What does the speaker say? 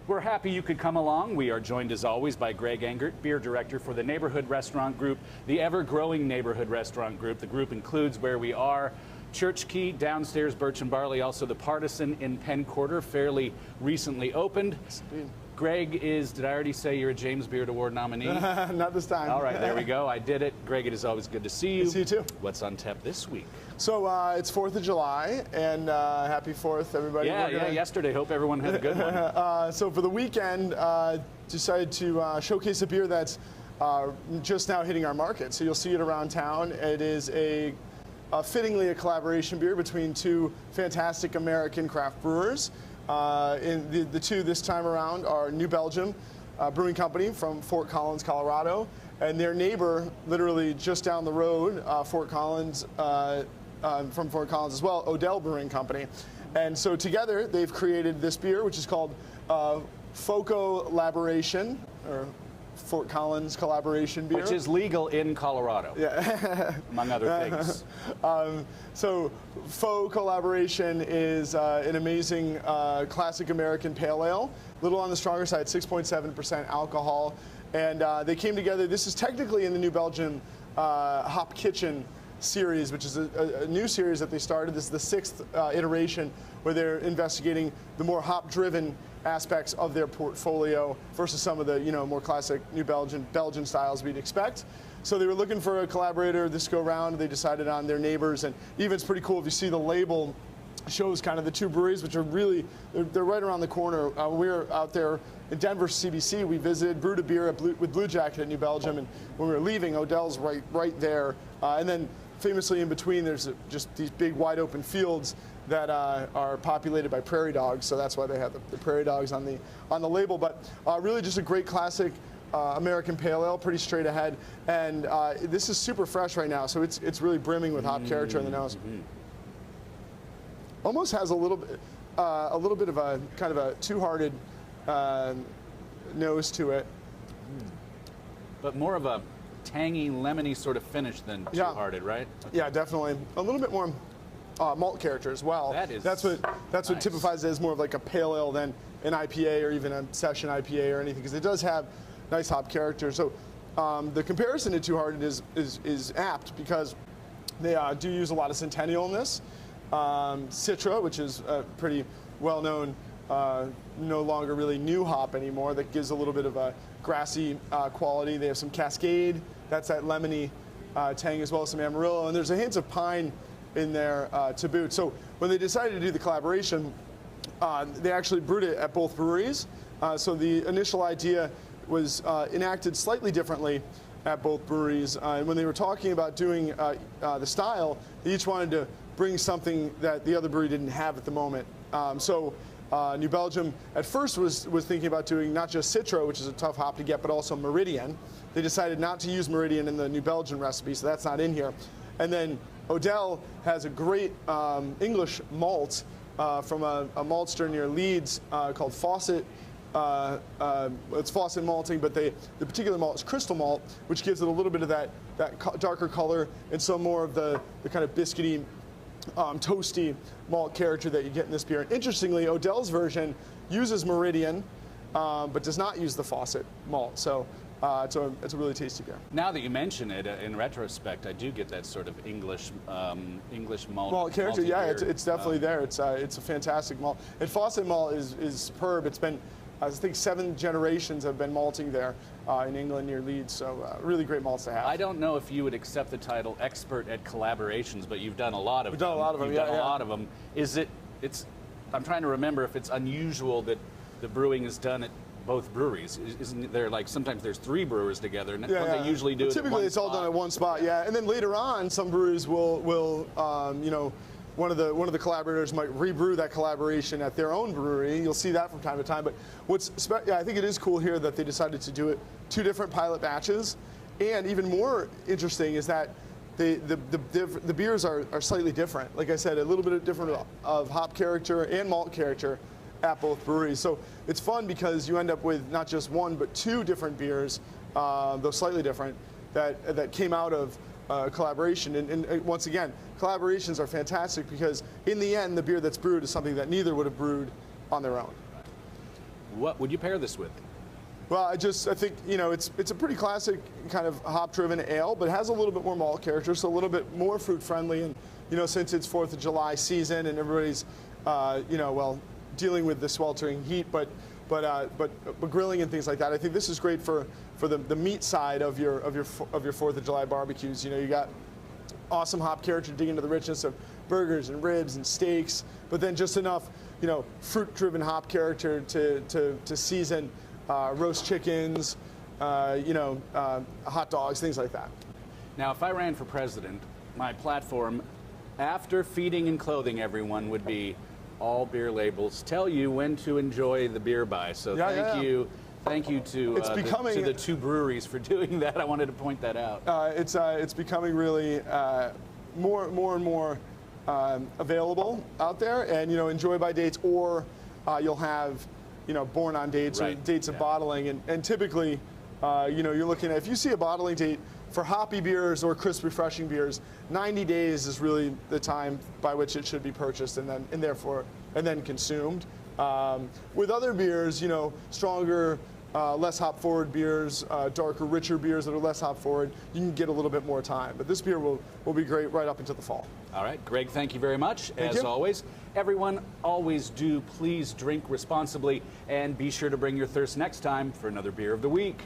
We're happy you could come along. We are joined as always by Greg Engert, beer director for the Neighborhood Restaurant Group, the ever-growing Neighborhood Restaurant Group. The group includes Where We Are, Church Key, downstairs Birch and Barley, also the Partisan in Penn Quarter, fairly recently opened. Greg is, did I already say you're a James Beard Award nominee? Not this time. All right, there we go. I did it. Greg, it is always good to see you. Good to see you too. What's on tap this week? So it's 4th of July, and happy 4th, everybody. Yeah, yesterday. Hope everyone had a good one. So for the weekend, decided to showcase a beer that's just now hitting our market. So you'll see it around town. It is fittingly a collaboration beer between two fantastic American craft brewers. The two this time around are New Belgium Brewing Company from Fort Collins, Colorado, and their neighbor, literally just down the road, Fort Collins, from Fort Collins as well, Odell Brewing Company. And so together they've created this beer, which is called FOCOllaboration, or Fort Collins collaboration beer. Which is legal in Colorado, yeah. among other things. So FOCOllaboration is an amazing classic American pale ale, a little on the stronger side, 6.7% alcohol. And they came together. This is technically in the New Belgium Hop Kitchen series, which is a new series that they started. This is the 6th iteration where they're investigating the more hop-driven aspects of their portfolio versus some of the more classic New Belgian styles we'd expect. So they were looking for a collaborator this go round. They decided on their neighbors, and even it's pretty cool if you see the label shows kind of the two breweries, which are really they're right around the corner. We were out there in Denver CBC. We visited, brewed a beer with Blue Jacket at New Belgium, and when we were leaving, Odell's right there, and then famously in between, there's just these big wide open fields that are populated by prairie dogs, so that's why they have the prairie dogs on the label. But really just a great classic American pale ale, pretty straight ahead, and this is super fresh right now, so it's really brimming with hop character in the nose. Almost has a little bit of a kind of a two-hearted nose to it, but more of a tangy, lemony sort of finish than two-hearted, right? Okay. Yeah, definitely. A little bit more malt character as well. That's what nice. typifies it as more of like a pale ale than an IPA or even a session IPA or anything, because it does have nice hop character. So the comparison to two-hearted is apt because they do use a lot of Centennial in this. Citra, which is a pretty well-known, no longer really new hop anymore, that gives a little bit of a grassy quality. They have some Cascade, that's that lemony tang, as well as some Amarillo, and there's a hint of pine in there to boot. So when they decided to do the collaboration, they actually brewed it at both breweries. So the initial idea was enacted slightly differently at both breweries. And when they were talking about doing the style, they each wanted to bring something that the other brewery didn't have at the moment. New Belgium at first was thinking about doing not just Citra, which is a tough hop to get, but also Meridian. They decided not to use Meridian in the New Belgian recipe, so that's not in here. And then Odell has a great English malt from a maltster near Leeds called Fawcett. It's Fawcett malting, but the particular malt is crystal malt, which gives it a little bit of that darker color and some more of the kind of biscuity, toasty malt character that you get in this beer. And interestingly, Odell's version uses Meridian, but does not use the Fawcett malt. So it's a really tasty beer. Now that you mention it, in retrospect, I do get that sort of English malt character. Yeah, beer. it's definitely there. It's a fantastic malt. And Fawcett malt is superb. It's been, I think, 7 generations have been malting there in England near Leeds. So really great malts to have. I don't know if you would accept the title expert at collaborations, but you've done a lot of them. We've done a lot of them. You've done a lot of them. I'm trying to remember if it's unusual that the brewing is done at both breweries. Isn't there, like, sometimes there's 3 brewers together, and they usually do it at one it's all spot. done at one spot, yeah. And then later on, some breweries will one of the collaborators might rebrew that collaboration at their own brewery. You'll see that from time to time. But I think it is cool here that they decided to do it 2 different pilot batches. And even more interesting is that the beers are slightly different. Like I said, a little bit different of hop character and malt character at both breweries. So it's fun because you end up with not just 1, but 2 different beers, though slightly different, that came out of collaboration. And once again, collaborations are fantastic because in the end, the beer that's brewed is something that neither would have brewed on their own. What would you pair this with? Well, I think, you know, it's a pretty classic kind of hop-driven ale, but has a little bit more malt character, so a little bit more fruit-friendly. And, you know, since it's 4th of July season and everybody's, you know, well, dealing with the sweltering heat, but grilling and things like that, I think this is great for the meat side of your 4th of July barbecues. You know, you got awesome hop character, dig into the richness of burgers and ribs and steaks, but then just enough, you know, fruit-driven hop character to season roast chickens, you know, hot dogs, things like that. Now, if I ran for president, my platform, after feeding and clothing everyone, would be all beer labels tell you when to enjoy the beer by. So thank you to the two breweries for doing that. I wanted to point that out. It's becoming really more and more available out there, and you know, enjoy by dates, or you'll have, you know, born on dates or dates of bottling, and typically, you know, you're looking at, if you see a bottling date for hoppy beers or crisp, refreshing beers, 90 days is really the time by which it should be purchased and then consumed. With other beers, you know, stronger, less hop forward beers, darker, richer beers that are less hop forward, you can get a little bit more time. But this beer will be great right up into the fall. All right, Greg, thank you very much. Thank you. Always, everyone, always do please drink responsibly, and be sure to bring your thirst next time for another Beer of the Week.